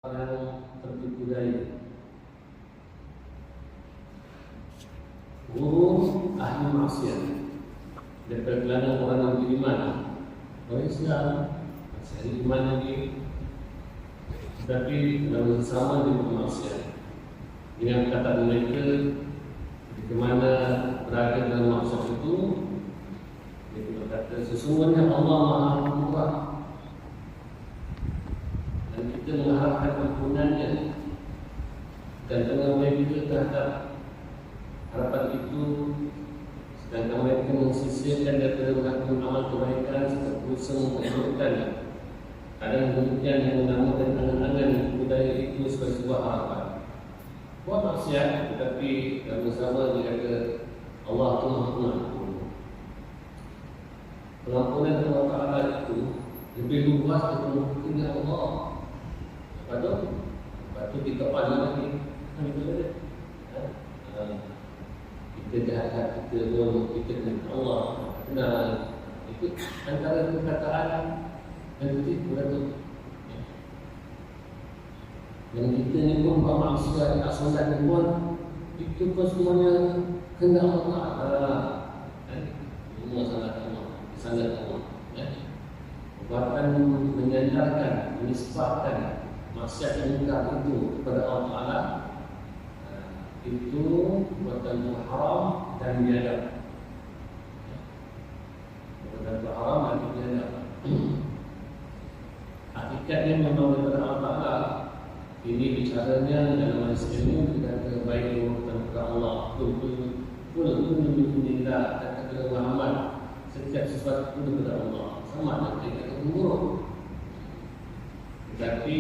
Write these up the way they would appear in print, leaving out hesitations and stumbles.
yang tertipu daya. Guru ahli maksiat daripada kalangan orang yang beriman, orang Islam masih ada iman lagi, tetapi dalam sama dengan maksiat. Dengan kata mereka di mana berada dalam maksiat itu, mereka berkata sesungguhnya Allah Maha Pemurah dan kita mengharapkan ampunannya, dan dengan mereka terhadap harapan itu, sedangkan mereka mensisihkan daripada melakukan amal kebaikan serta berusaha mengelakkannya. Kadang demikian yang menamakan angan-angan budaya itu sebagai sebuah harapan. Buat maksiat, tetapi dalam sama dia kata Allah itu Maha Pengampun. Pengampunan Allah Ta'ala itu lebih luas daripada Allah. Lepas tu kita pada lagi kita jahat kita pun kita dengan Allah kena ikut antara perkataan dan tipu tu. Dan kita ni pun buat maksiat tak solat ni pun itu pun semuanya kena Allah. Semua salah Allah, salah Allah. Perbuatan menyandarkan, menisbatkan maksiat yang mungkar itu kepada Allah Ta'ala, itu perbuatan haram dan biadab. Perbuatan haram dan biadab. Hakikatnya memang daripada Allah Ta'ala. Ini bicaranya dalam hadis ini kita baik kepada Allah. Kullu minillah, kata Muhammad, setiap sesuatu itu daripada Allah. Sama dengan kata buruk. Tetapi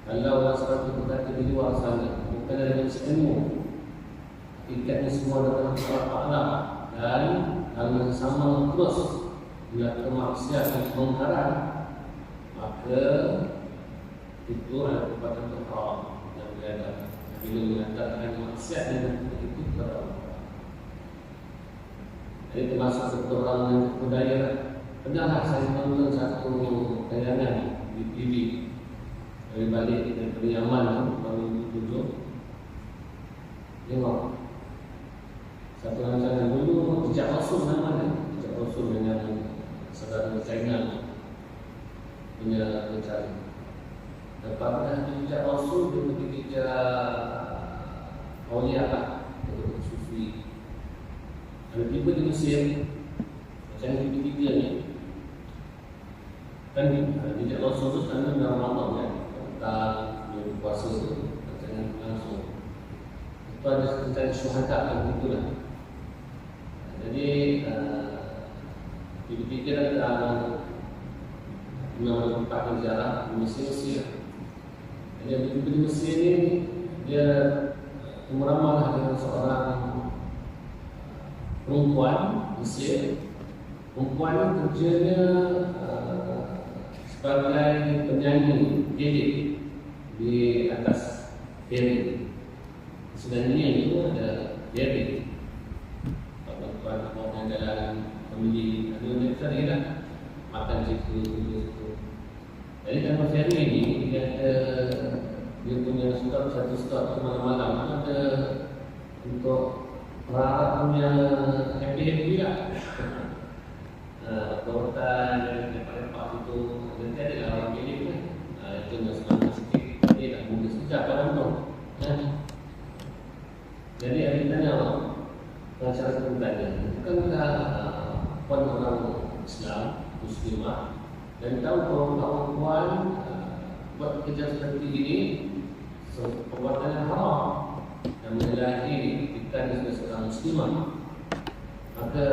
kalau orang seorang berkata di luar sana, bukan dengan ilmu, hakikatnya semua dalam Allah Ta'ala, dan kalau sama terus melakukan maksiat dan kemungkaran, maka itu adalah perbuatan haram yang berada. Bila mengatakan maksiat dan itu kepada Allah. Jadi termasuk satu orang yang budaya. Pernahlah saya tonton satu tayangan di TV dari balik dari Yaman tahun 2007. Tengok satu rancangan dulu Jejak Rasul namanya. Jejak Rasul dengan saudara China punya mencari. Lepasnya Jejak Rasul dia pergi kejar Aulia lah, Sufi. Ada tiba di Mesir macam tiga-tiga ni. Kan Jejak Rasul tu sekarang dalam Ramadan kan, tentang dia puasa tu macam langsung. Itu ada tentang syuhada yang itulah. Jadi tiga-tiga dalam tempat sejarah di Mesir. Jadi di Mesir ni dia meramal dengan seorang perempuan Mesir. Perempuan ni kerjanya sebagai penyanyi edit di atas ferry. Sebenarnya itu ada ferry. Perempuan orang dalam family ada yang cari lah makan situ. Jadi dalam ferry ni dia punya satu stop malam-malam ada untuk orang punya happy lah. Tortan dan lepak-lepak itu nanti ada lah orang pilih kan. Itu semangat sikit, dia tak muda sekejap orang tu. Jadi ada tanya orang cara bertanya, bukankah puan orang Islam, Muslimah, dan tahu kalau puan buat kerja seperti ini perbuatan yang haram dan menyalahi kita sebagai seorang Muslimah. Maka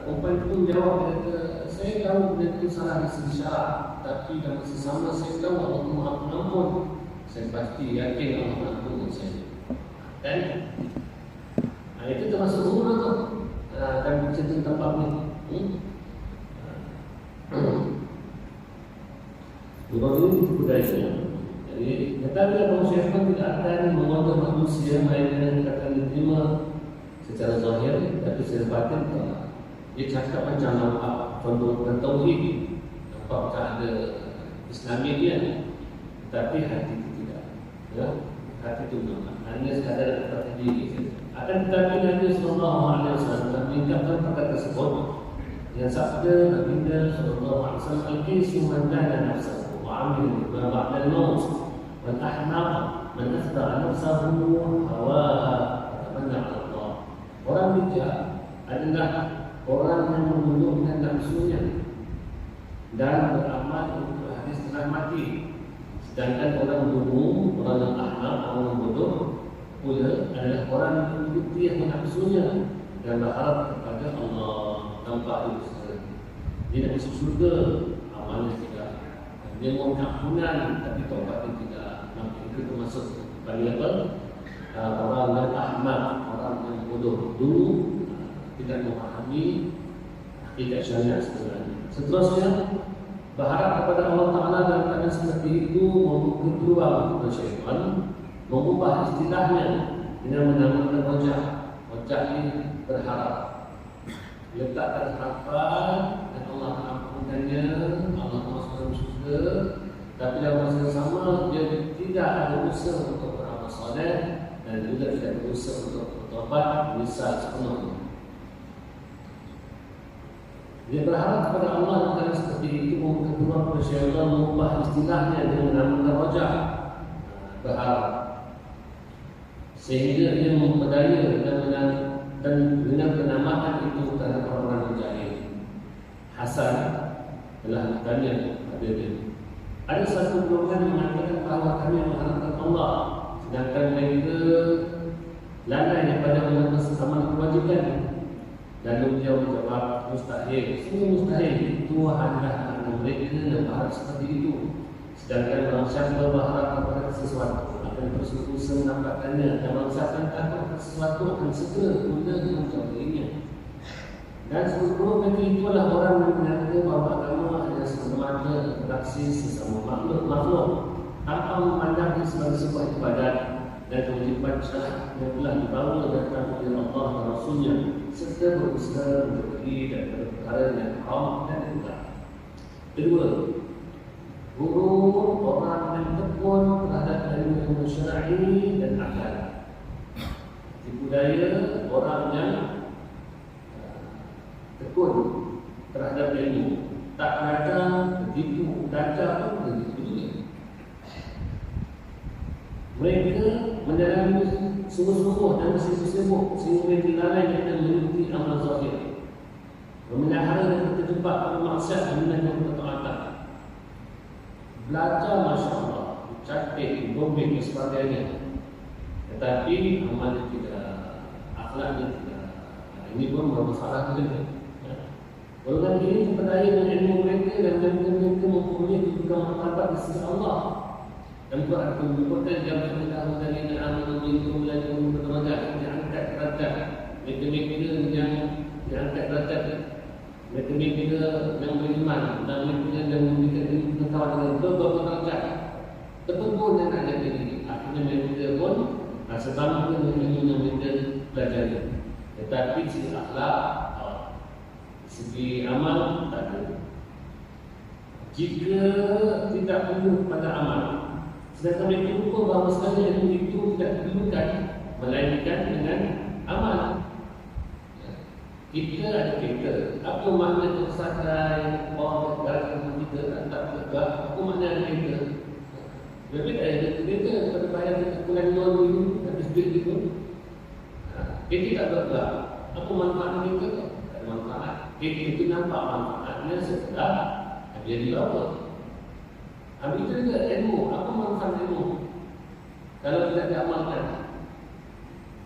perempuan pun jawab, kata, saya tahu benda itu salah dari segi syarak, tapi dalam sesama saya tahu Allah Maha Pengampun. Saya pasti yakin Allah mengampuni saya. Dan itu termasuk umrah tu. Dan cerita tempat ni. Umrah ini budayanya. Jadi, tetapi Allah SWT tidak akan mengontrol manusia yang akan diterima secara zahir, tapi secara batin dia cakap macam apa contoh tauhid, nampak macam ada Islamia dia ni. tetapi hati itu tidak. Ya, hati itu belum. Hanya sekadar dapat diri. Akan tetapi Nabi Sallallahu Alaihi Wasallam meningkatkan perkara tersebut. Yang sabda Nabi Sallallahu Alaihi Wasallam, "Al-kisu man dana nafsahu wa amil ma ba'da al-maut, wal ahmaq man akhta'a nafsahu hawaha tamanna 'ala Allah." Orang bijak adalah orang yang menundukkan nafsunya dan beramal untuk hari setelah mati. Sedangkan orang bodoh, orang yang ahmak, orang yang bodoh pula adalah orang yang mengikuti nafsunya dan berharap kepada Allah tanpa usaha. Dia nak masuk surga, amalnya tidak. Dia mau ampunan tapi taubatnya tidak. Maka itu termasuk pada apa? Orang yang ahmak, orang yang bodoh dulu tidak memahami hakikat syariat sebenarnya. Seterusnya berharap kepada Allah Ta'ala dalam keadaan seperti itu membuka peluang kepada syaitan mengubah istilahnya dengan menamakan wajah. Wajah ini berharap, letakkan harapan dan Allah ampunkannya, Allah masukkan surga. Tapi dalam masa yang sama dia tidak ada usaha untuk beramal soleh dan juga tidak berusaha untuk bertobat menyesal sepenuhnya. Dia berharap kepada Allah dalam seperti itu membuka peluang kepada syaitan mengubah istilahnya dengan menamakan wajah. Berharap sehingga dia memperdaya dan dengan penamaan itu terhadap orang-orang jahil. Hasan telah bertanya kepada dia, ada satu golongan yang mengatakan bahawa kami mengharapkan Allah, sedangkan mereka lalai daripada melakukan amal kewajiban. Lalu dia menjawab, mustahil. Sungguh mustahil. Itu adalah anak mereka yang berharap seperti itu. Sedangkan orang siapa berharap kepada sesuatu akan terus berusaha mendapatkannya, dan orang siapa yang takut kepada sesuatu akan segera guna mencapai-nya. Dan seluruh mereka itulah orang yang menyatakan bahawa agama adalah semata beraksi sesama makhluk tanpa memandangnya sebagai sebuah ibadat dan kewajiban syar'i yang telah dibawa datang oleh Allah dan Rasulnya, serta berusaha menjauhi dan perkara yang haram dan mungkar. Kedua, guru orang yang tekun terhadap ilmu syar'i dan akal. Tipu daya orang yang tekun terhadap ilmu, tak ada tipu daya pun begitu juga. Mereka mendalami sungguh-sungguh dan bersibuk-sibuk sehingga mereka lalai dan mengikuti amal zahir, memelihara dan terjebak pada maksiat dan menaikkan ketaatan. Belajar Masya Allah, cantik, bombing dan sebagainya, tetapi amalnya tidak, akhlaknya tidak. Ini pun bermasalah juga. Golongan ini terpedaya dengan ilmu mereka dan mereka mempunyai kedudukan martabat di sisi Allah. Dan Quran pun menyebutkan jamaah Allah dari amal minkum la yakunu berderajat, diangkat derajat. Mereka yang diangkat derajat, mereka yang beriman dan mereka yang memberikan ilmu pengetahuan dengan beberapa derajat. Terpukul dan ada diri. Akhirnya mereka pun sebab dengan ilmu yang mereka pelajari. Tetapi segi akhlak, segi amal tak ada. Jika tidak perlu pada amal, sedangkan mereka lupa bahawa sebenarnya ilmu itu tidak diperlukan, melainkan dengan amal. Kita ada kereta, apa makna tersakai bawa kendaraan kita tak tegak, apa makna ada kereta? Lebih ada kereta daripada bayar kekurangan loan dulu habis duit itu. Kereta tak tegak, apa manfaat kereta? Tak ada manfaat. Kereta itu nampak manfaatnya setelah dia dibawa. Habis itu juga ilmu, apa manfaat ilmu kalau tidak diamalkan?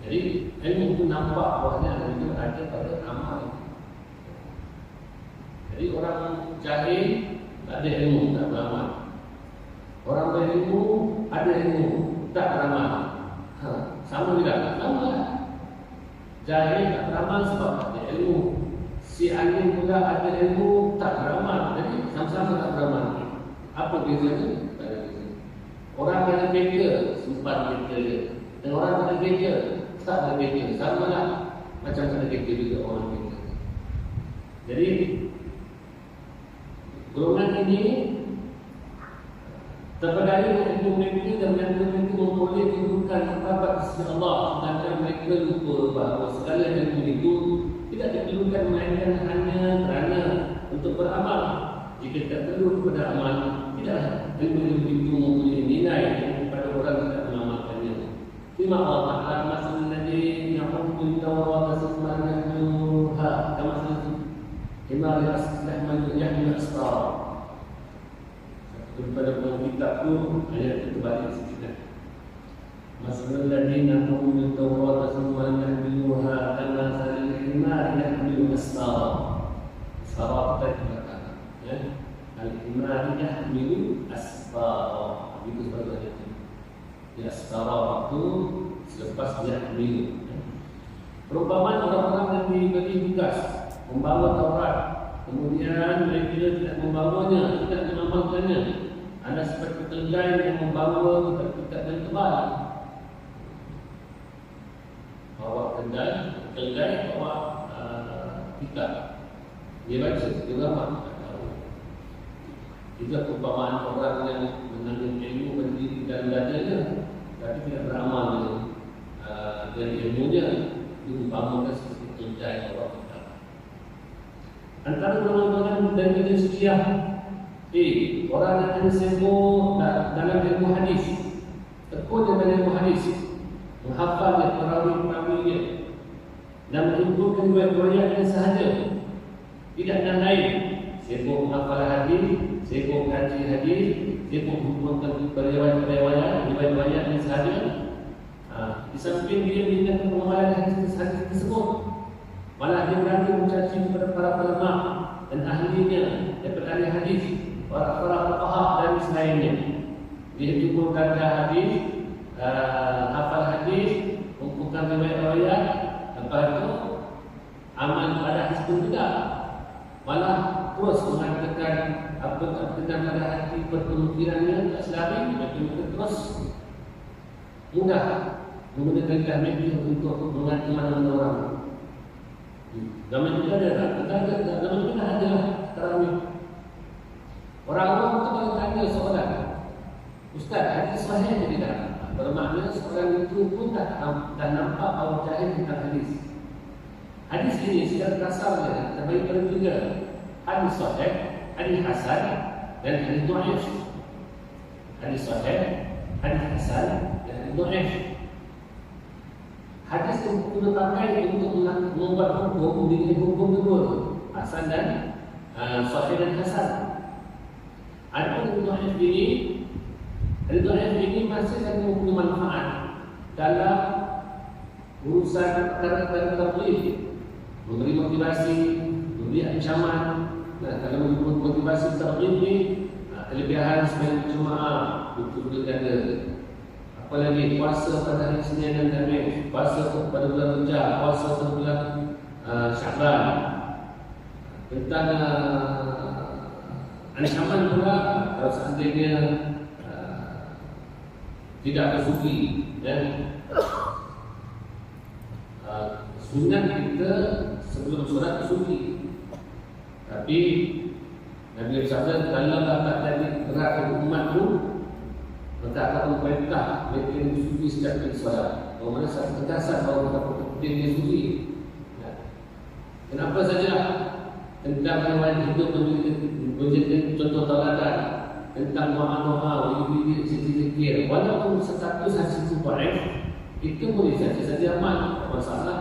Jadi ilmu itu nampak bahawanya itu ada pada amal. Jadi orang jahil tak ada ilmu, tak beramal. Orang berilmu ada ilmu, tak beramal. Sama tidak? Sama. Jahil tak beramal sebab tak ada ilmu. Si alim pula ada ilmu, tak beramal. Jadi sama-sama tak beramal. Apa bezanya? Orang ada kerja, simpan kerja dia. Dan orang ada kerja, tak ada kerja. Sama lah macam ada kerja juga orang kerja. Jadi golongan ini Terpedaya ilmu mereka dan mereka memperoleh kedudukan martabat di sisi Allah, sedangkan mereka lupa bahawa segala ilmu itu tidak diperlukan melainkan hanya kerana untuk beramal. Jika tak perlu kepada amal, tidak ilmu itu mempunyai nilai kepada orang yang tidak mengamalkannya. Firman Allah Ta'ala, masalan ladzi ya'budu Tawrat summa yahmiluha kama himar yahmilu asfar. Daripada kitab tu ayat itu balik sikit. Masalan ladzi ya'budu Tawrat summa yahmiluha kama himar yahmilu asfar. Asfar tadi al-himar yahmilu asfar. Itu sebagainya. Ya, asfar itu selepas yahmilu. Perumpamaan orang-orang yang diberi tugas membawa Taurat, kemudian mereka tidak membawanya, tidak mengamalkannya. Ada seperti keledai yang membawa kitab-kitab yang tebal. Bawa keledai bawa kitab. Dia baca, dia ramal. Itu perumpamaan orang yang menanggung ilmu berdiri di dalam dadanya, tapi tidak beramal dari ilmunya. Diumpamakan seperti keledai bawa kitab. Antara golongan dan jenis Syiah, orang yang hanya sibuk dalam ilmu hadis, tekun dalam ilmu hadis, menghafal perawi-perawinya dan mengumpulkan riwayat-riwayatnya sahaja, tidak dan lain. Sibuk menghafal hadis, sibuk kaji hadis, sibuk mengumpulkan riwayat-riwayatnya sahaja. Di samping dia meninggalkan pengamalan hadis tersebut, malah dia berani mencaci kepada para ulama dan ahlinya daripada ahli hadis, para fuqaha dan selainnya. Dia cukup kata hadis, hafal hadis, kumpulkan riwayat-riwayat, lepas itu amal pada hadis pun tidak. Malah terus mengatakan apa tak berkenan pada hati perpemikirannya tak selari, mereka terus mudah menggunakan media untuk mengati mana-mana orang. Zaman kita ada, zaman kita ada sekarang ni. Orang awam tu kalau tanya soalan, Ustaz, hadis sahih ke tidak? Bermakna seorang itu pun tak nampak awam jahil tentang hadis. Hadis ini secara kasarnya terbagi pada tiga: hadis sahih, hadis hasan, dan hadis dhaif. Hadis sahih, hadis hasan, dan hadis dhaif. Hadis yang kita pakai untuk membuat hukum dengan hukum kedua, hasan dan sahih dan hasan. Adapun hadis dhaif ini masih lagi mempunyai manfaat dalam urusan perkara-perkara tabligh, memberi motivasi, memberi ancaman. Kalau memberi motivasi tabligh ni, kelebihan sebagai jemaah betul-betul ada. Apalagi puasa pada hari Senin dan Khamis, puasa pada bulan Rajab, puasa pada bulan Syaban. Tentang ancaman pula kalau seandainya tidak bersuci, sunat kita sebelum solat bersuci. Tapi Nabi bersabda, kalau tak jadi berat umatmu, maka akan perintah mereka yang bersuci sejak dari solat. Kalau mana satu tegasan bahawa kita penting dia suci. Kenapa saja tentang riwayat hidup menjadi contoh tauladan, tentang doa-doa, wirid, zikir, walaupun status hadis itu dhaif, itu boleh saja amal, tak masalah.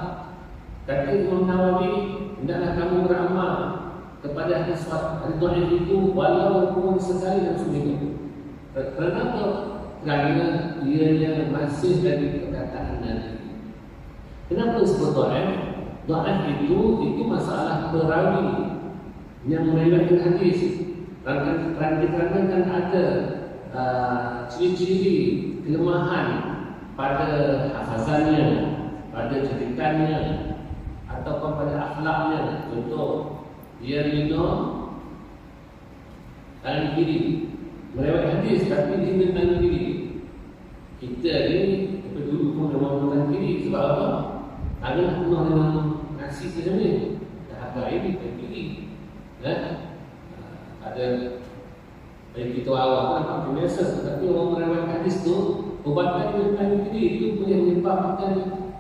Kata Imam Nawawi, hendaklah kamu beramal kepada hadis dhaif itu walaupun sekali dalam seminggu. Kenapa? Kerana ianya masih dari perkataan Nabi. Kenapa disebut dhaif? Dhaif itu masalah perawi yang meriwayatkan hadis. Dikarenakan ada ciri-ciri kelemahan pada hafazannya, pada ceritannya, ataupun pada akhlaknya. Contoh, dia minum tangan kiri, melewat hadis tapi dia minum tangan kiri. Kita ni dulu pun memang tangan kiri. Sebab apa? Tangan penuh dengan nasi macam ni, dah agak ini tangan kiri. Ada dari kita awal pun nampak biasa. Tapi orang meriwayatkan hadis tu, ubatan yang lain itu boleh menyebabkan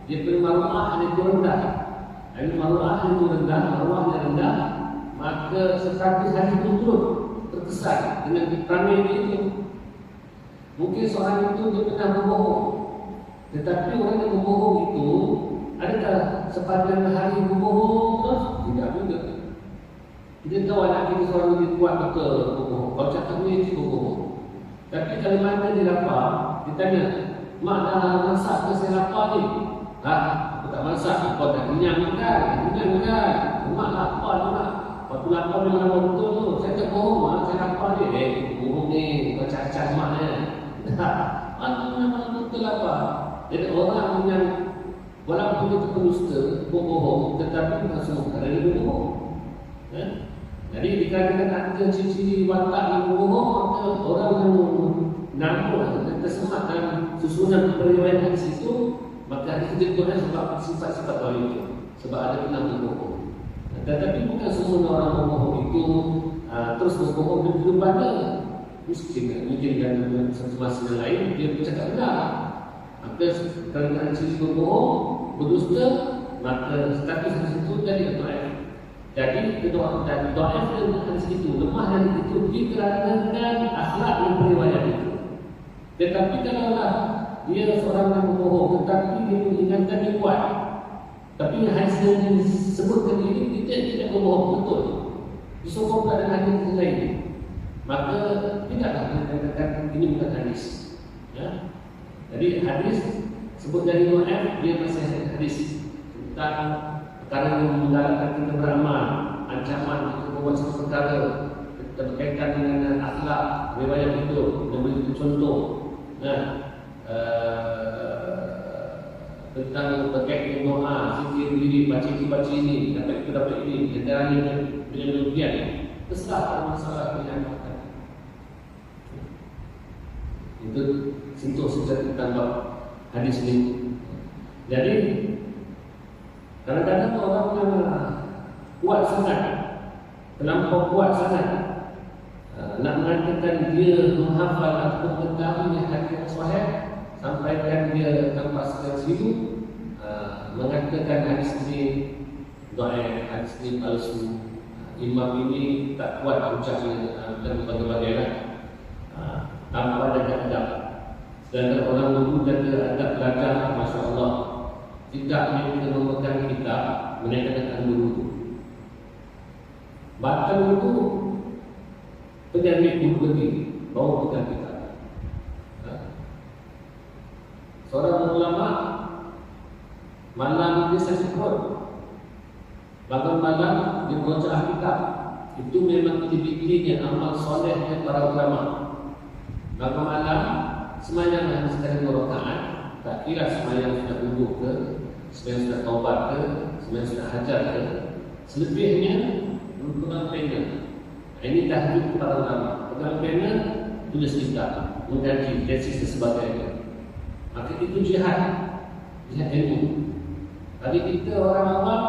dia bermaruah itu rendah. Jadi maruah itu rendah, maruahnya rendah, maka status hadis itu turun terkesan dengan perangai itu. Mungkin seorang itu dia pernah berbohong, tetapi orang yang berbohong itu adakah sepanjang hari berbohong terus? Tidak juga. Kita tahu anak kita seorang lebih kuat betul berbohong. Kalau cakap ni dia berbohong. Tapi kalau mana dia lapar, dia tanya, mak dah masak ke saya lapar ni? Aku tak masak. Kau tak kenyang kan? Kenyang kan? Mak lapar ni mak. Waktu lapar dia lapar betul tu. Saya tak bohong mak, saya lapar dia. Bohong ni, kau cacat mak ni. Aku memang betul lapar. Jadi orang yang walaupun dia berdusta, berbohong, tetapi bukan semua kerana dia berbohong. Jadi dikarenakan ada ciri-ciri watak yang berbohong, maka orang yang nampul dan tersemat dalam susunan periwayatan itu, maka hadis itu ditulis sebab sifat-sifat orang itu, sebab ada pernah berbohong. Tetapi bukan semua orang berbohong itu terus berbohong dan berbeda. Mungkin dalam satu masa yang lain dia bercakap benar. Maka kerana ciri berbohong, berdusta, maka status hadis itu jadi dhaif. Jadi kedua dan dhaif dan hadis itu, lemah hadis itu dikarenakan akhlak dan periwayat itu. Tetapi kalaulah dia seorang yang berbohong, tetapi dia mengingatkan dia kuat, tapi hadis yang disebutkan ini tidak berbohong betul, disokong pada hadis lain, maka tidaklah dikatakan ini bukan hadis. Ya? Jadi hadis sebut dari dhaif, dia masih hadis tentang perkara yang menggalakkan kita beramal, ancaman untuk membuat sesuatu perkara berkaitan dengan akhlak riwayat itu, memberi contoh. Tentang berkaitan doa, zikir diri, baca ini, dapat ini, antaranya dengan demikian terserah masalah yang akan itu sentuh secara tentang hadis ini. Jadi kadang-kadang orang yang kuat sangat, terlampau kuat sangat, nak mengatakan dia menghafal atau mengetahui hadis sahih, sampaikan dia tanpa selisih, mengatakan hadis ini dhaif, hadis ini palsu, imam ini tak kuat ucapnya dan berbagai-bagai tanpa ada adab. Sedangkan orang dulu jaga adab belajar, Masya Allah, tidak kita memegang kitab, mereka akan berwudu. Bahkan wudu penyakit wudu lagi, bawa pegang kitab. Seorang ulama malam dia sakit perut, bangun malam dia baca kitab. Itu memang ciri-cirinya amal solehnya para ulama. Bangun malam semayang sekali 2 rakaat, tak kira semayang sudah wudu ke, semayang sudah taubat ke, semayang sudah hajar ke, selebihnya pegang pena. Ini tahajud para ulama. Pegang pena, tulis kitab, mengkaji tesis dan sebagainya. Maka itu jihad ilmu. Tadi kita orang awam,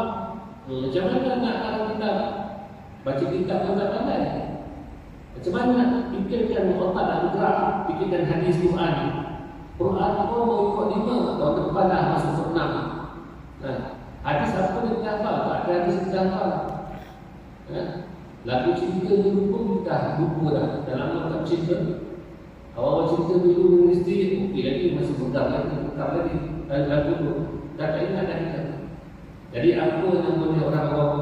macam mana nak kalau kita baca kitab pun tak pandai. Macam mana nak fikirkan otak dan gerak, fikirkan hadis Quran. Quran pun mau ikut 5 tahun depan dah masuk 6. Hadis apa dia tidak hafal? Tak ada hadis kita hafal. Lagu cerita dulu pun kita lupa dah. Dalam maktab cerita, awal cerita dulu mesti okey lagi, masih pegang lagi, lagu tu. Tak ingat dah kita. Jadi apa yang boleh orang awam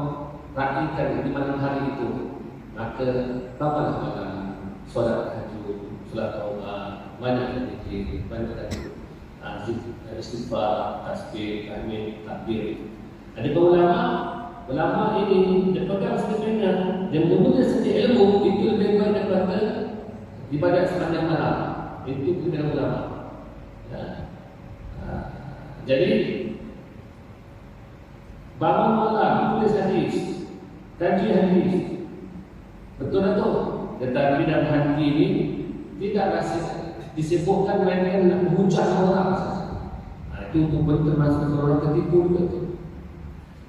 praktikan di malam hari itu? Maka bapalah malam solat tahajud, solat taubat, banyak zikir, banyak istighfar, tasbih, tahmid, takbir. Ada ulama ini dia pegang sebenarnya dia menggunakan setiap ilmu itu lebih baik daripada ibadat sepanjang malam. Itu kebenaran ulama. Jadi bangun malam tulis hadis, kaji hadis, betul-betul. Tetapi dalam hati ini tidaklah disibukkan melainkan nak menghujat orang. Itu termasuk orang ketipu juga.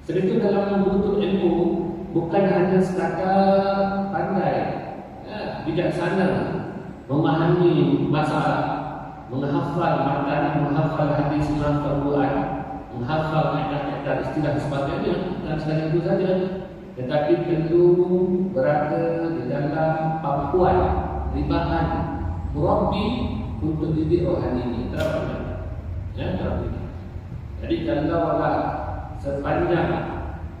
Sebab itu dalam menuntut ilmu bukan hanya sekadar pandai, bijaksana, memahami masalah, menghafal matan, menghafal hadis, menghafal Quran, menghafal kaidah-kaidah istilah sebagainya dan segala itu saja. Tetapi perlu berada di dalam pangkuan ribahan murabbi untuk didik rohani ini. Terapa? Ya, terapa. Jadi kalau sepanjang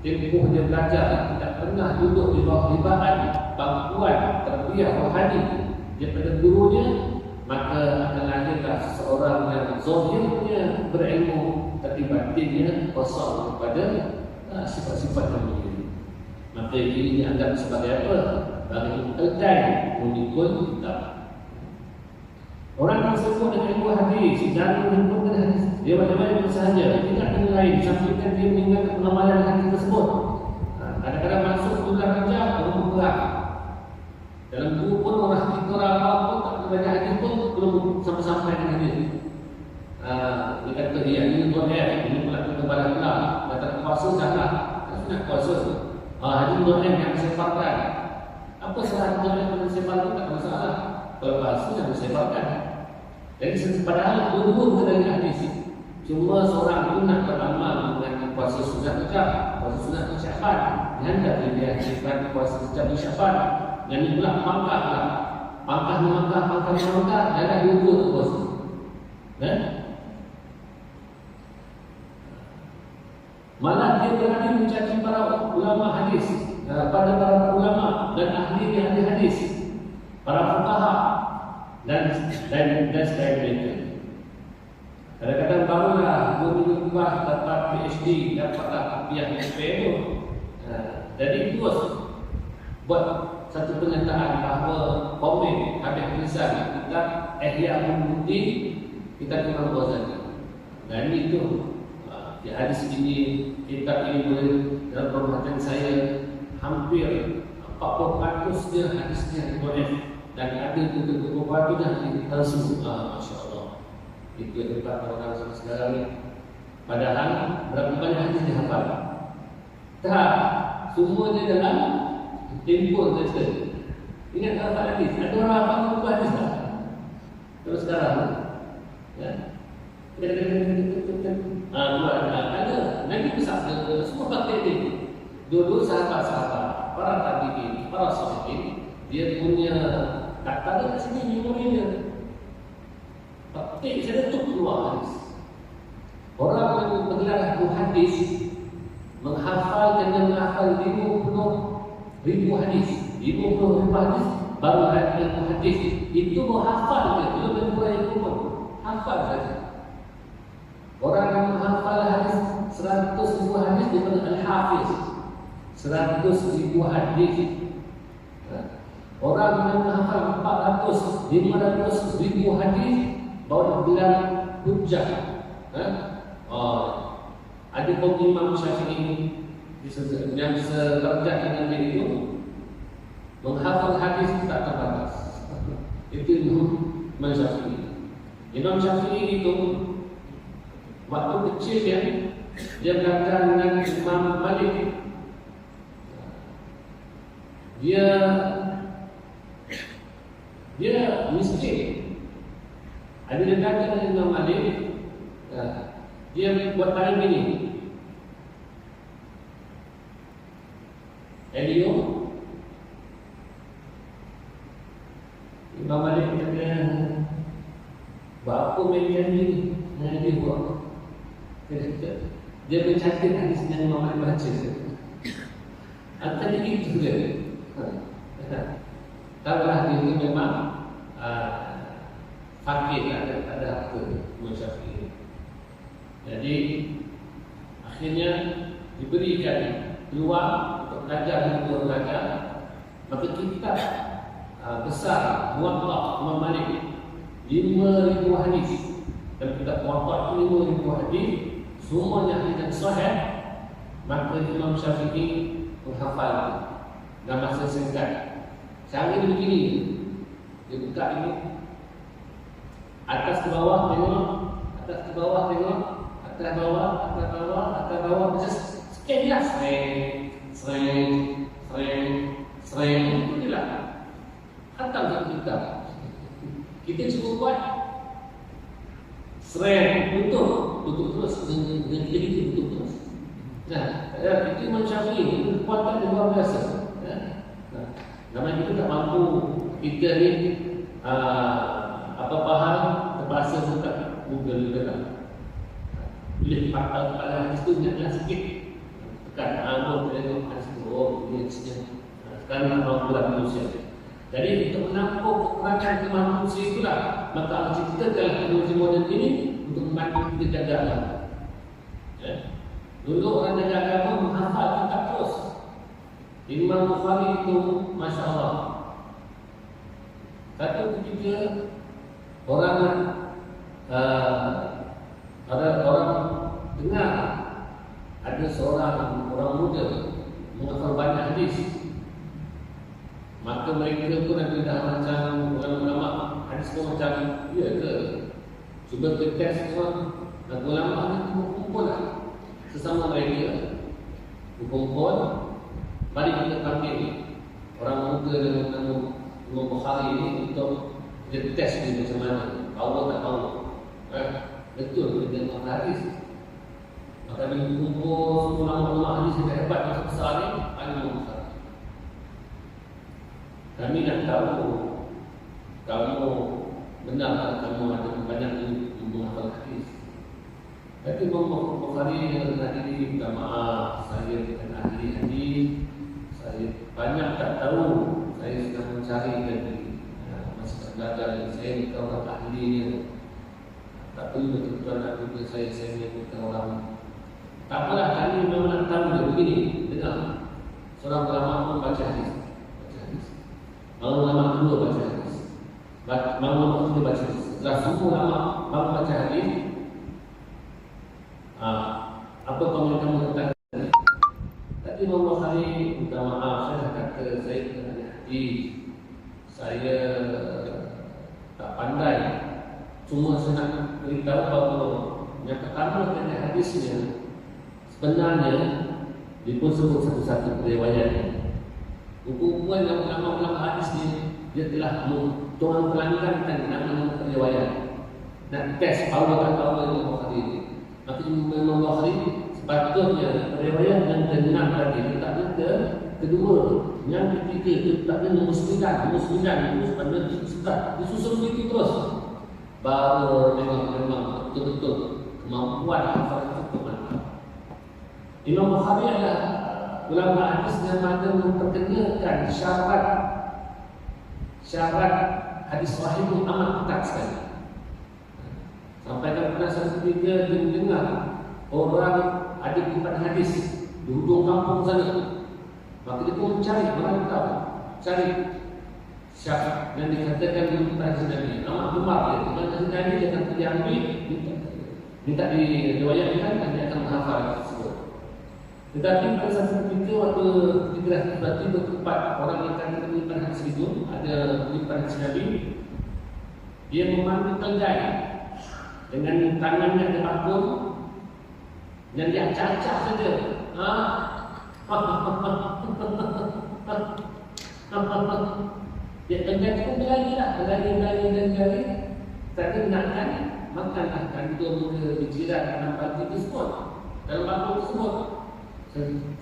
tempoh dia belajar tidak pernah duduk di bawah ribahan pangkuan tarbiyah rohani daripada gurunya, maka akan adakah seseorang yang zahirnya berilmu tapi batinnya kosong kepada sifat-sifat yang mulia. Maka ini dianggap sebagai apa? Bagi kedai mengikut kitab. Orang yang sebut dengan ilmu hadis, dan menyimpulkan hadis, dia macam-macam sahaja, tidak ada lain sampaikan dia mengingat pengamalan hadis tersebut. Kadang-kadang masuk bulan Rajab, belum bergerak. Dalam buku pun orang kita apa pun tak baca hadis pun belum sampai-sampai dengan dia. Dia kata dia ini tuan ini pula kita balas pula. Kata puasa jangan, nak puasa. Hadis tuan yang disebarkan. Apa salah tuan yang disebarkan tak masalah. Kalau puasa yang disebarkan. Jadi padahal dua-dua dari hadis. Cuma seorang itu nak beramal dengan puasa sunat Rajab, puasa sunat Syaban. Hendak dia aktifkan puasa sejak Syaban. Dan ini pula pangkah lah. Pangkah. Ada dua tu puasa. Malah dia berani mencaci para ulama hadis, pada para ulama dan ahli hadis, para fuqaha dan sebagainya. Kadang-kadang barulah guru dapat PhD, dapat kuliah SP itu. Jadi terus buat satu pernyataan bahawa komen habis tulisan kita Ihya Ulumuddin kita Imam Ghazali. Dan itu di hadis ini kitab ini dalam perhatian saya hampir 40% dia hadisnya dhaif dan ada beberapa yang palsu. Masya-Allah. Itu hebat orang sekarang ni. Padahal berapa banyak hadis dihafal. Tak, semuanya dalam tempoh saja. Ingat hafal hadis. Ada orang hafal buku hadis tak? Terus sekarang ya. Ada Nabi bersabda semua fakta ini. Dulu sahabat-sahabat, para tabi'in, para sahabat, dia punya kata di sini memorinya. Tapi saya tutup keluar hadis. Orang yang bergelar hadis menghafal dan menghafal 50,000 hadis, 50,000 hadis baru hadis itu menghafal dia, belum berbuat itu pun hafal saja. Orang yang menghafal hadis 100,000 hadis dipanggil al-hafiz. 100,000 hadis. Orang yang menghafal 400, 500,000 hadis baru bilang hujjah. Ada kaum Imam Syafi'i yang sekerja dengan dia itu menghafal hadis tak terbatas. Itu Imam Syafi'i. Imam Syafi'i itu waktu kecil dia belajar dengan Imam Malik. Dia miskin. Ada dia belajar dengan Imam Malik. Dia buat tarik ini. Elio Imam Malik kata, buat apa media ni? Dia buat. Dia mencatat hadis yang Imam Malik baca. Antara itu dia. Tahulah dia memang fakir, ada apa Imam Syafi'i. Jadi akhirnya diberikan peluang untuk belajar untuk belajar. Maka kitab besar Muwatta Imam Malik 5,000 hadis. Dan kitab Muwatta 5,000 hadis, semuanya hadis sahih. Maka Imam Syafi'i menghafal dalam masa singkat. Cara dia begini, dia buka ini atas ke bawah tengok, atas ke bawah tengok, atas bawah, atas bawah, atas bawah. Sekian jelas. Sering. Itu je lah. Khatam satu kitab. Kita cuba buat seren tutup terus dengan diri tutup terus. Nah, itu macam ini kekuatan yang luar biasa. Namanya kita tak mampu kita ni apa hal terpaksa buka Google juga lah. Boleh kepala hadis tu ingatlah sikit. Tekan tengok hadis tu, ini hadisnya. Sekarang nak mampu lah manusia. Jadi untuk menampung kekurangan kemanusia itulah maka Allah ciptakan teknologi moden ini untuk membantu kita jaga agama. Dulu orang jaga agama menghafal kitab terus. Imam Bukhari itu Masya Allah. Satu ketika ada orang dengar ada seorang orang muda menghafal banyak hadis, maka mereka pun ada dah macam ulama hadis pun macam ya ke, cuba ke test semua. Dan ulama ni kumpul lah sesama mereka, kumpul. Mari kita panggil orang muda dengan Imam Bukhari ini untuk dia test dia macam mana, tahu tak tahu. Betul dia tengok hadis. Maka dia kumpul ulama-ulama hadis yang hebat yang besar ni, Imam Bukhari. Kami nak tahu kamu benar kamu ada banyak menghafal hadis. Tapi Imam Bukhari hari ini minta maaf, saya bukan ahli hadis. Saya banyak tak tahu. Saya sedang mencari lagi masih belajar. Saya bukan orang ahli ni. Tak perlu betul-betul nak juga saya ni bukan orang. Tak apalah, kali memang nak tahu dia begini. Dengar, seorang ulama pun baca hadis. Ulama kedua baca hadis. Ulama kedua baca hadis. Setelah semua ulama baca hadis, apa komen kamu tentang hadis? Tadi Imam Bukhari minta maaf, saya dah kata saya bukan ahli hadis. Saya tak pandai. Cuma saya nak beritahu bahawa yang pertama tentang hadisnya sebenarnya dia pun sebut satu-satu riwayatnya. Hukum-hukuman yang ulama-ulama hadis ni dia telah tuan pelanggankan nama-nama riwayat. Nak test tahu tak tahu Imam Bukhari ini. Maka Imam Bukhari sepatutnya riwayat yang ke-6 tadi letaknya kedua, yang ketiga itu letaknya nombor 9 itu sebenarnya disusun begitu terus. Baru memang betul-betul kemampuan hafalan itu mantap. Imam Bukhari adalah ulama hadis yang mana memperkenalkan syarat hadis sahih itu amat ketat sekali. Sampai pada satu ketika dia mendengar orang ada kumpulan hadis di hujung kampung sana, maka dia pun mencari, merantau, cari syarat yang dikatakan di hadis Nabi. Amat gemar dia, dengan hadis Nabi dia akan diambil, minta diriwayatkan dan dia akan menghafal tersebut. Tetapi pada satu ketika waktu tiba-tiba tempat orang yang akan menyimpan hadis itu, ada menyimpan hadis Nabi, dia memanggil keldai dengan tangannya ada bakul dan dia acak-acak saja. Dia keldai pun berlari lah, berlari. Tadi nakkan makanlah kan itu muka dijilat dalam batu tersebut, dalam bakul tersebut.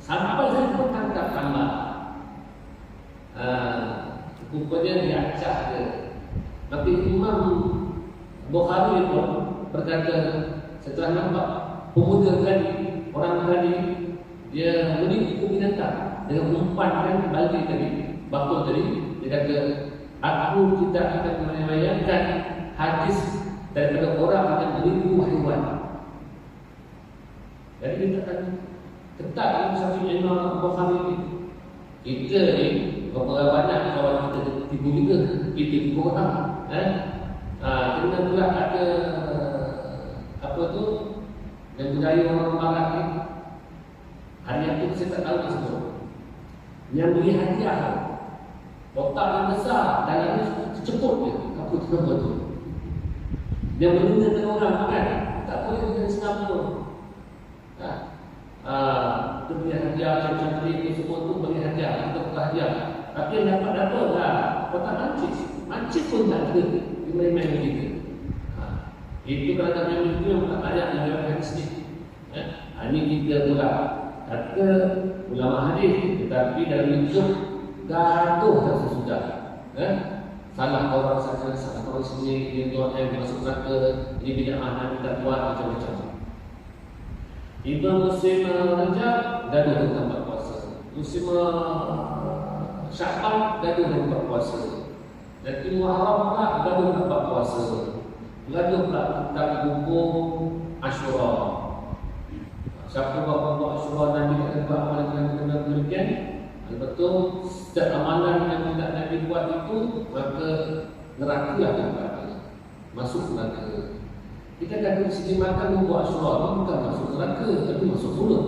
Sampai saya pun tangkap tambah. Rupanya dia acak dia. Tapi Imam Bukhari pun berkata setelah nampak pemuda tadi, orang tadi dia menipu binatang dengan umpankan baldi tadi, bakul tadi, dia kata aku tidak akan meriwayatkan hadis daripada orang akan menipu haiwan. Jadi kita akan ketat dalam satu Imam Bukhari ini. Kita ni berapa banyak kawan kita tipu juga, kita tipu orang. Kena pula ada apa tu yang budaya orang barat ni. Hari itu saya tak tahu semua. Yang beri hadiah, kotak yang besar, dalamnya terceput dia. Apa tu nama tu? Dia menunda orang makan. Tak boleh dengan Singapura. Itu beri hadiah macam ni semua tu beri hadiah, kita buka hadiah. Tapi yang dapat lah kotak mancis pun tak ada. main-main kita. Itu kalau tak main itu yang tak layak yang dalam hadis ni. Ini kita pula kata ulama hadis, tetapi dalam hidup gaduh tak sesudah. Salah orang sana, salah orang sini, dia tuan yang masuk neraka, ini bid'ah Nabi tak buat macam-macam. Tiba musim Rajab, gaduh tentang buat puasa. Musim Sya'ban, gaduh tentang buat puasa. Dan Muharram pula gaduh tentang buat puasa. Gaduh pula tentang hukum Asyura. Siapa buat Asyura Nabi tak buat amalan yang benar demikian. Betul, setiap amalan yang tidak Nabi buat itu, maka neraka lah tempatnya. Masuk neraka. Kita kan di sini makan buat Asyura, bukan masuk neraka, tapi masuk mulut.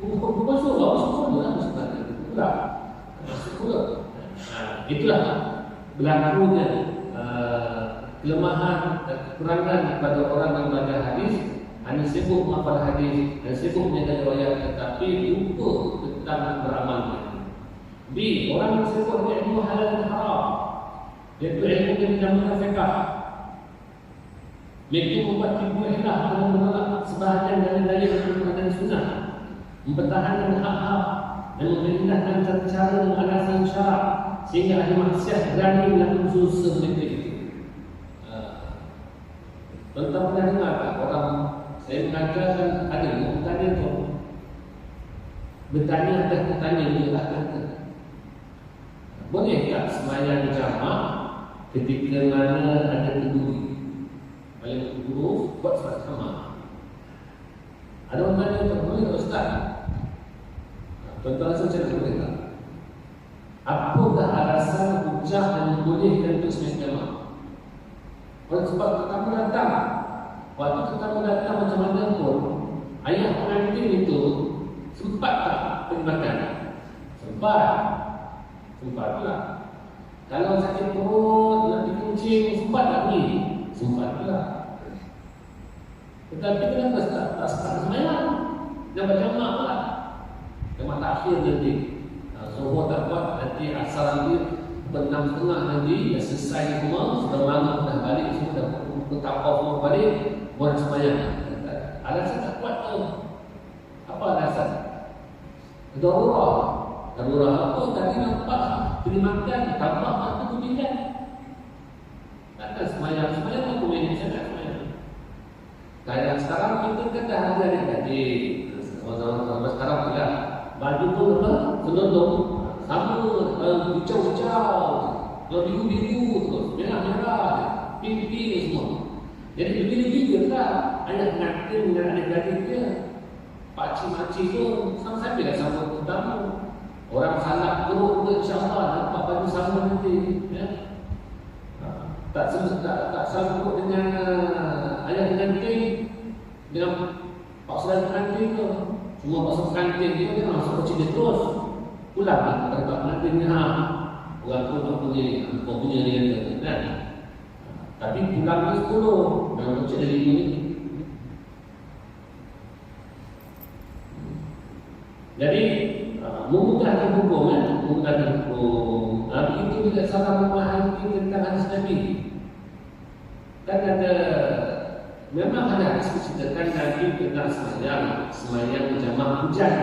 Bukan Asyura, masuk mulut lah, masuk neraka. Itulah, masuk mulut. Itulah berlakunya kelemahan dan kekurangan pada orang yang baca hadis. Hanya sibuk menghafal hadis dan sibuk menjaga riwayat, tetapi lupa tentang beramal. B. Orang yang sibuk dengan ilmu halal dan haram, iaitu ilmu yang dinamakan fiqh. Mereka membuat tipu ihlah dengan menolak sebahagian dari dalil Al-Quran dan Sunnah, mempertahankan hak-hak dan memerintahkan cara-cara dan alasan syarak, sehingga ahli maksiat berani melakukan dosa mereka itu. Tuan-tuan pernah dengar tak orang, saya mengajarkan ada yang bertanya tu, bertanya atas bertanya dia kata, boleh tak sembahyang jamaah ketika mana ada kenduri? Paling guru buat solat sama. Ada orang tanya tak boleh tak Ustaz? Tuan-tuan rasa macam mana boleh tak? Apakah alasan hujah yang membolehkan untuk sembahyang jamaah? Orang sebab pertama datang, waktu pertama datang macam mana pun, ayah pengantin itu sempat tak pergi makan? Sempat pula. Kalau sakit perut, nak dikencing, sempat tak pergi? Sempat pula. Tetapi kenapa tak sempat sembahyang? Dia berjamaah pula. Jamaah takhir nanti. Zuhur tak buat, nanti asar nanti 6.30 nanti dah selesai semua, sudah malam dah balik semua, dah bertapau semua balik, buat sembahyang. Alasan tak kuat tu. Apa alasan? Darurah apa? Tadi nampak beli makan, tambah waktu kemudian. Takkan sembahyang apa boleh sangat sembahyang. Kayak sekarang kita kan dah ada adik-adik. Zaman sekarang pula baju pun apa? Selondong. Sama hijau-hijau, biru-biru terus, merah-merah, pink-pink semua. Jadi lebih-lebih je lah. Ayah pengantin dengan adik-adik dia, pakcik-makcik tu sama-sama lah sama tetamu. Orang salah perut pun insyaAllah nampak baju sama nanti, ya? Tak sanggup dengan ayah pengantin, dengan pak saudara pengantin tu. Semua masuk pengantin dia masuk kecil dia terus. Pulang lah, tak pengantin ni orang tu tak punya dia kan? Tapi pulang ke 10 dalam kecil dari ini. Jadi memudahkan hukum kan? Memudahkan hukum. Itu juga salah memahami tentang hadis Nabi. Kan ada, memang ada hadis menceritakan Nabi tentang sembahyang jamaah hujan.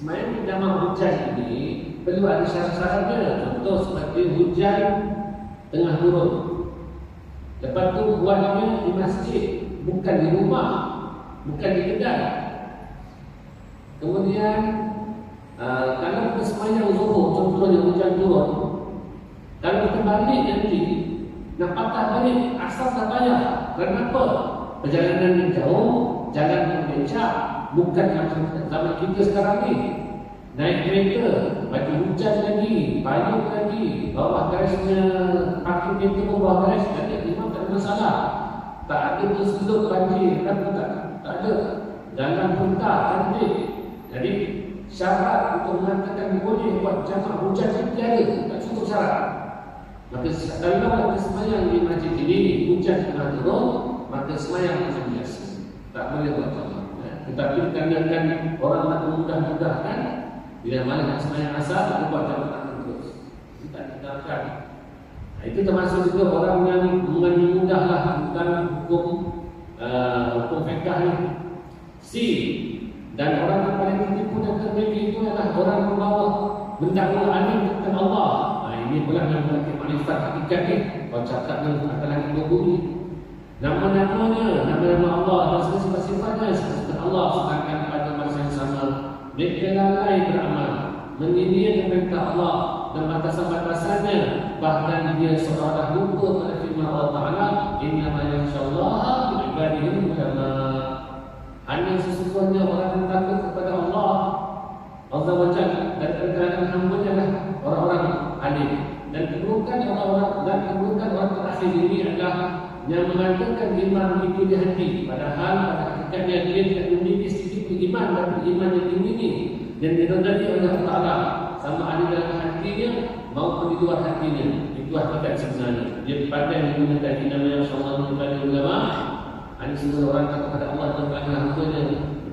Sembahyang jamaah hujan ini perlu ada syarat-syaratnya. Contoh seperti hujan tengah turun, lepas tu buatnya di masjid, bukan di rumah, bukan di kedai. Kemudian kalau kita sembahyang zuhur, contohnya hujan turun, kalau kita balik nanti nak patah balik, asal tak payah. Kenapa? Perjalanan yang jauh, jalan yang becak, bukan macam zaman kita sekarang ni. Naik kereta, bagi hujan lagi, payung lagi, bawah garisnya, parking kereta pun bawah garis, jadi memang tak ada masalah. Tak ada terselut banjir, tak ada. Jalan pun tak cantik. Jadi syarat untuk mengatakan boleh buat jamaah hujan itu tiada, tak cukup syarat. Maka kalau kita sembahyang di masjid ini hujan tengah turun, maka sembahyang macam biasa, tak boleh buat jamaah. Tetapi kadang-kadang orang nak mudah-mudahkan, bila mana nak sembahyang asar, kita buat jamaah terus. Kita tinggalkan. Itu termasuk juga orang yang mengambil mudahlah bukan hukum fiqh ni. C. Dan orang yang paling tertipu dan terjadi itu adalah orang membawa mendakwa alim tentang Allah. Ini pula yang berarti makrifat hakikat ni. Kalau cakap ni akan lagi berbunyi. Nama-namanya, nama-nama Allah dan sifat-sifatnya sifat Allah, sedangkan pada masa yang sama mereka lalai beramal, menyindir perintah Allah dan batasan-batasannya, bahkan dia seolah lupa pada firman Allah Ta'ala, innama yakhshallaha min ibadihi ulama. Hanya sesungguhnya orang yang takut kepada Allah Azza wa Jalla dan kalangan hamba-Nya lah orang-orang alim. Dan keburukan orang terakhir ini adalah yang mengatakan iman itu di hati, padahal pada hakikatnya dia tidak memiliki sedikit iman, tapi iman yang tinggi ini dan diridai oleh Allah Ta'ala, sama ada dalam hatinya maupun di luar hatinya. Itu hakikat sebenarnya. Dia pandai menggunakan nama yang Allah kepada ulama. Ada semua orang takut kepada Allah dan kepada hamba-Nya,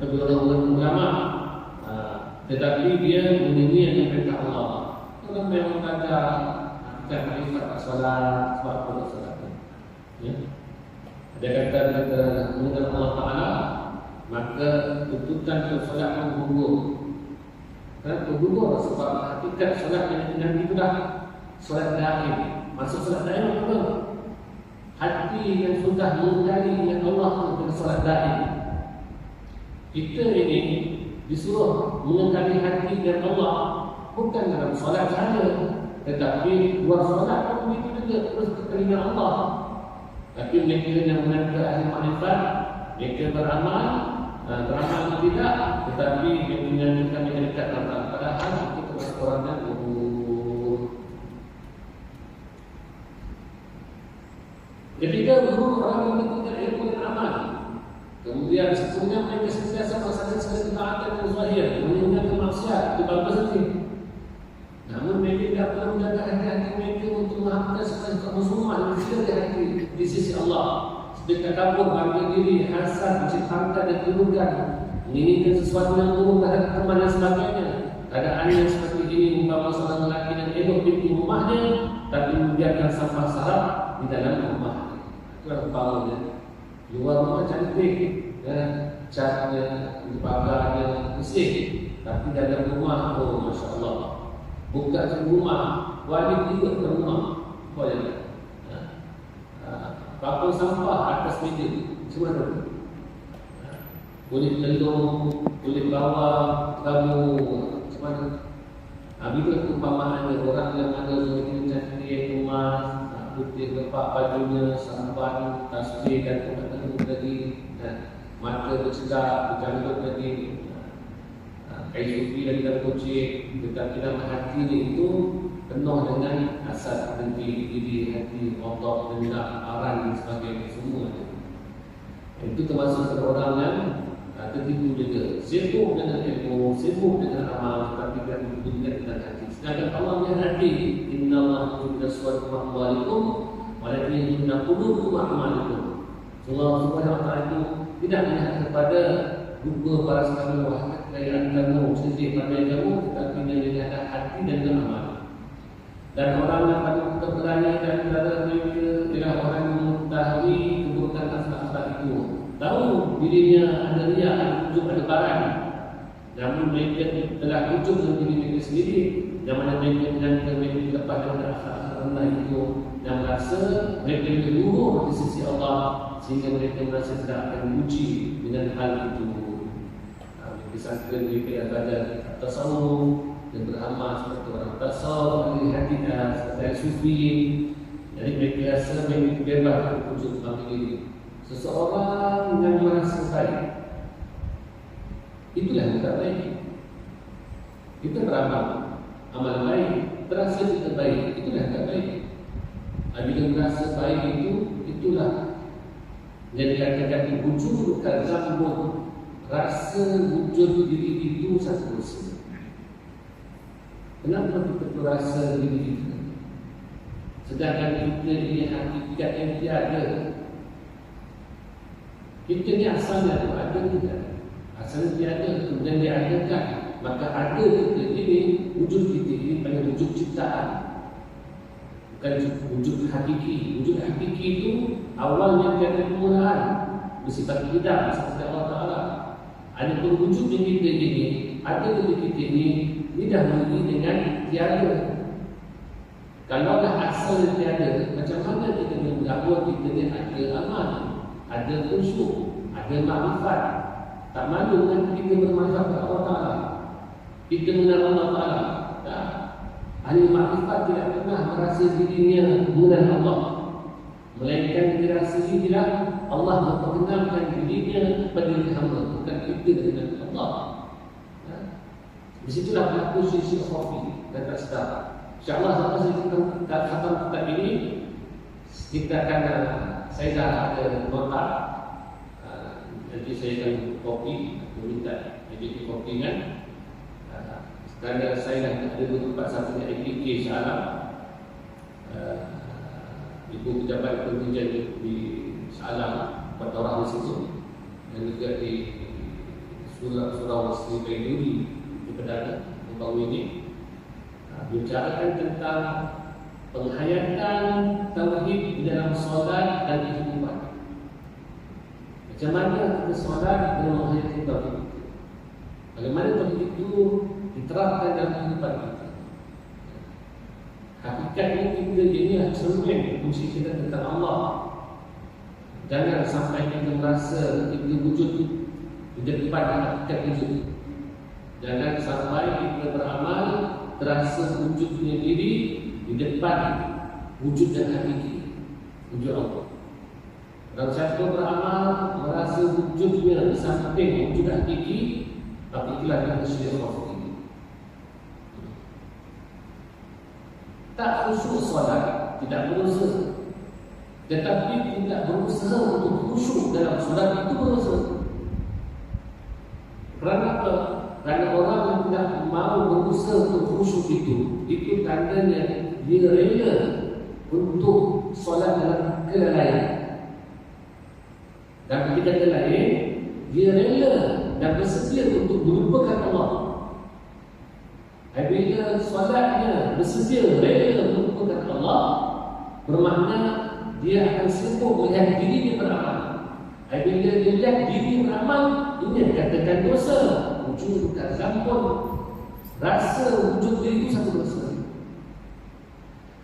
kepada orang-orang ulama, tetapi dia menyanyikan perintah Allah. Orang memang kata hakikat makrifat solat, sebab apa solat. Ya. Ada kata mengenai Allah Ta'ala, maka tuntutan solat yang gugur. Kenapa gugur? Sebab hakikat solat yang nanti itu dah solat daim. Maksud solat daim apa? Hati yang sudah mengenali dengan Allah dengan solat daim. Kita ini disuruh mengenali hati dan Allah bukan dalam solat saja, tetapi luar solat pun begitu juga, terus ketelinga Allah. Tapi mereka yang mengenal ahli makrifat, mereka beramal tidak, tetapi mereka menyanyikan mereka dekat Allah. Padahal itu terus orang yang gugur. Ketika guru orang yang menentukan ilmu dan amal, kemudian sebenarnya mereka sentiasa melaksanakan segala ketaatan yang zahir, meninggalkan maksiat, itu bagus saja. Namun mereka tidak perlu menjaga hati-hati mereka untuk melakukan segala kemusuhan dan kesyirikan hati di sisi Allah. Seperti takabur, bangga diri, hasad, menciptakan dan keburukan, menginginkan sesuatu yang buruk terhadap teman dan sebagainya. Keadaan yang seperti ini umpama seorang lelaki yang elok di rumahnya, tapi membiarkan sampah sarap di dalam rumah. Itu umpamanya. Luar rumah cantik, catnya, pagarnya bersih, tapi dalam rumah, oh Masya Allah. Buka ke rumah, wali juga ke rumah. Boleh. Pakai sampah atas meja, semua ada. Boleh telur, boleh bawa kamu, semua ada. Bila umpamaannya orang yang ada seperti cantik, emas, putih, lepak bajunya, sampan, tasbih dan tempat-tempat tadi, mata bercegah, berjanggut tadi, kain sufi dan dalam kucing, tetapi dalam hati itu penuh dengan hasad, dengki, iri, hati, otot, dendam, aran dan sebagainya semua. Itu termasuk orang yang tertipu juga, sibuk dengan ilmu, sibuk dengan amal, tetapi tidak berhubungan dengan hati. Sedangkan Allah melihat hati, Inna Allah yuhibbu suwatukum amwalikum walakin yuhibbu qulubukum a'malikum. Allah Subhanahu wa Ta'ala itu tidak melihat kepada rupa para sekalian wahai kekayaan kamu, sedih pandai kamu, tetapi dia melihat hati dan amal. Dan orang yang paling terpercaya dan berada mereka adalah orang yang mengetahui keburukan akhlak itu. Tahu dirinya ada riya, ada ujub, ada barang. Namun mereka telah ujub dengan diri mereka sendiri. Yang mana mereka menyangka mereka lepas daripada akhlak rendah itu, dan merasa mereka lebih luhur di sisi Allah, sehingga mereka merasa tidak akan diuji dengan hal itu. Disangka mereka yang berada tasawuf dan beramal seperti orang tasawuf, ahli hadis, seperti sufi. Jadi mereka rasa mereka bebas untuk mengambil diri. Seseorang yang merasa baik, itulah yang tak baik. Kita beramal, amal baik, terasa kita baik, itulah yang tak baik. Bila merasa baik itu, itulah yang dikatakan wujud kazambun, rasa wujud diri itu satu dosa. Kenapa kita merasa diri kita? Sedangkan kita ini hakikat yang tiada. Kita ni asalnya tu ada tidak? Asalnya tiada, kemudian diadakan. Maka ada kita ini, wujud kita ini pada wujud ciptaan. bukan wujud hakiki. Wujud hakiki itu awalnya tiada kemuliaan, bersifat tidak, bersifat Allah Ta'ala. Ada pun wujud yang kita ini, ada wujud kita ini didahului dengan tiada. Kalau dah asal tiada, macam mana kita mengaku kita ni ada amal, ada khusyuk, ada makrifat? Tak malu kan kita bermakrifat kepada Allah Ta'ala, kita mengenal Allah Ta'ala. Ahli makrifat tidak pernah merasa dirinya mengenal Allah, melainkan dia rasa dirinya Allah memperkenalkan dirinya kepada hamba, bukan kita dengan Allah. Di situlah berlaku sisi khafi dan tasdaq. InsyaAllah selepas kita khatam kitab ini, kita akan saya dah ada nota, nanti saya akan kopi, minta jadi kopi kan. Kerana saya dah ada 24 APK Shah Ibu pejabat kontijen di Shah Alam, 4 orang di situ, dan juga di Sulawesi Baiduri di Perdana Membangun ini, bicarakan tentang penghayatan tauhid di dalam solat dan kehidupan. Macam mana kita solat dan menghayati tauhid itu, bagaimana tauhid itu diterapkan dalam kehidupan kita. Hakikatnya kita inilah cermin fungsi kita tentang Allah. Jangan sampai kita merasa kita wujud di depan hakikat wujud. Jangan sampai kita beramal terasa wujudnya diri di depan wujud dan hakiki, wujud Allah. Kalau siapa beramal merasa wujudnya di samping wujud hakiki, maka itulah yang syirik khafi. Tak khusyuk solat, tidak berusaha. Tetapi tidak berusaha untuk khusyuk dalam solat itu berusaha. Kerana apa? Kerana orang yang tidak mau berusaha untuk khusyuk itu tandanya dia rela untuk solat dalam kelalaian. Dan ketika lain, dia rela dan bersedia untuk melupakan Allah. Bila solatnya bersedia rela melupakan Allah, bermakna dia akan sibuk melihat dirinya beramal. Bila dia lihat diri beramal, ini dikatakan dosa, wujud bukan zampun. Rasa wujud diri itu satu dosa.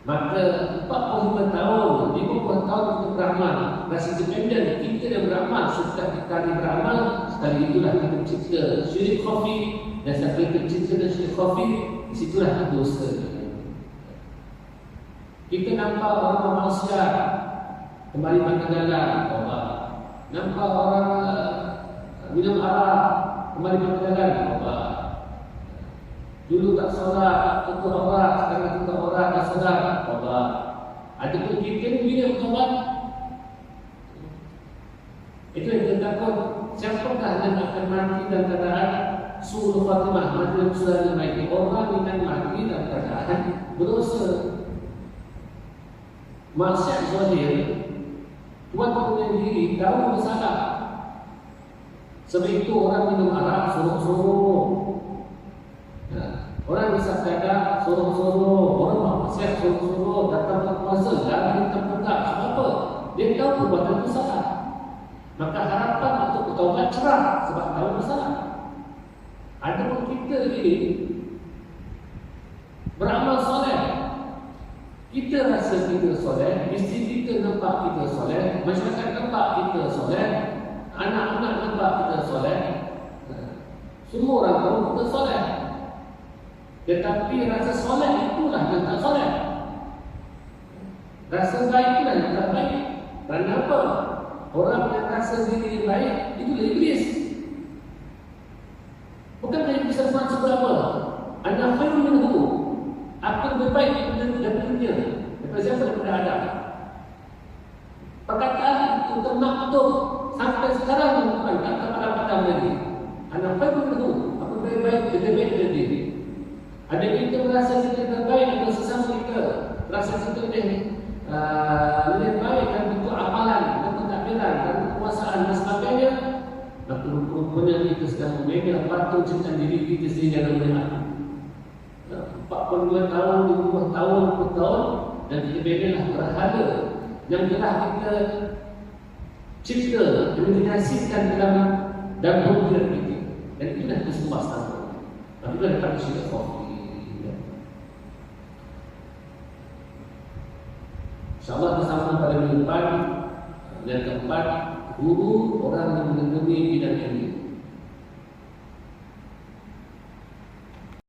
Maka 45 tahun, 50 tahun kita beramal, rasa independen, kita dah beramal. Setiap kali beramal, sekali itulah kita mencipta syirik khafi. Dan sekali kita mencipta syirik khafi, disitulah dosa. Kita nampak orang manusia kembali makan dalam, Allah. Nampak orang minum arak, kembali makan dalam, Allah. Dulu tak solat, tutup aurat, sekarang tutup aurat, tak solat, Allah. Ada pun kita bila bertobat. Itu yang kita takut. Siapakah yang akan mati dalam keadaan suul khatimah, mati dalam keadaan yang baik? Orang yang mati dalam keadaan berdosa, maksiat zahir. Tuan punya diri tahu bersalah. Sebab itu orang minum arak suruh-suruh. Orang bisa kata suruh-suruh, orang maksiat suruh-suruh, datang tak puasa, jangan minta tegak. Sebab apa? Dia tahu perbuatan itu salah. Maka harapan untuk bertaubat cerah sebab tahu bersalah. Ada pun kita ini beramal soleh. Kita rasa kita soleh, isteri kita nampak kita soleh, masyarakat nampak kita soleh, anak-anak nampak kita soleh. Semua orang tahu kita soleh. Tetapi rasa soleh itulah yang tak soleh. Rasa baik itulah yang tak baik. Kerana apa? Orang yang rasa diri baik, itulah iblis. Bukan yang bisa buat seberapa. Ana khairun minhu. Aku lebih baik daripada dia. Daripada siapa? Daripada Adam. Perkataan itu termaktub sampai sekarang bukan kata pada lagi. Ana khairun minhu. Aku lebih baik daripada dia. Ada kita merasa kita terbaik dengan sesama kita, rasa kita lebih baik dan bentuk amalan dan pentadbiran dan kekuasaan dan sebagainya. Maka rupanya kita sedang memegang patung ciptaan diri kita sendiri dalam melihat 42 tahun, 50 tahun, 60 tahun dan diberilah berhala yang telah kita cipta, imajinasikan dalam pemikiran kita. Dan itulah kesemua sama. Tapi itu dapat syirik kafir. InsyaAllah bersama pada minggu depan. Dan keempat, guru orang yang menekuni bidang ini.